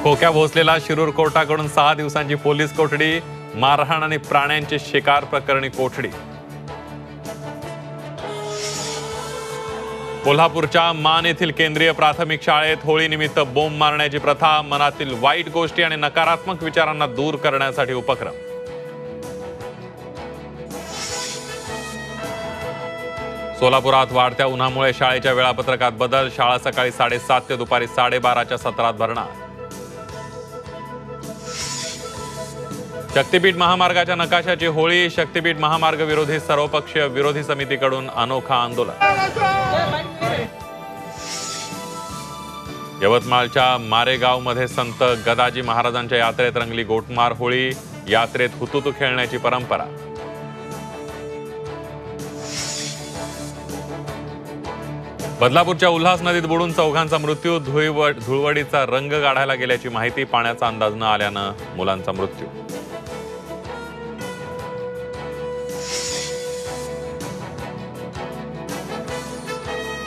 खोक्या भोसलेला शिरूर कोर्टाकडून 6 दिवसांची पोलीस कोठडी, मारहाण आणि प्राण्यांची शिकार प्रकरणी कोठडी. कोल्हापूरच्या मान येथील केंद्रीय प्राथमिक शाळेत होळीनिमित्त बोंब मारण्याची प्रथा, मनातील वाईट गोष्टी आणि नकारात्मक विचारांना दूर करण्यासाठी उपक्रम. सोलापुरात वाढत्या उन्हामुळे शाळेच्या वेळापत्रकात बदल, शाळा सकाळी 7:30 ते दुपारी 12:30च्या सत्रात भरणार. शक्तीपीठ महामार्गाच्या नकाशाची होळी, शक्तीपीठ महामार्ग विरोधी सर्वपक्षीय विरोधी समितीकडून अनोखा आंदोलन. यवतमाळच्या मारेगावमध्ये संत गदाजी महाराजांच्या यात्रेत रंगली गोटमार होळी, यात्रेत हुतुतू खेळण्याची परंपरा. बदलापूरच्या उल्हास नदीत बुडून 4घांचा मृत्यू, धुळवडीचा रंग काढायला गेल्याची माहिती, पाण्याचा अंदाज न आल्यानं मुलांचा मृत्यू.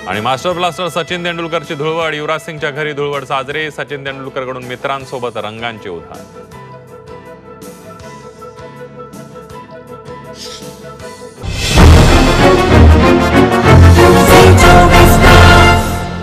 आणि मास्टर ब्लास्टर सचिन तेंडुलकरची धुळवड, युवराज सिंगच्या घरी धुळवड साजरी, सचिन तेंडुलकरकडून मित्रांसोबत रंगांची उधाण.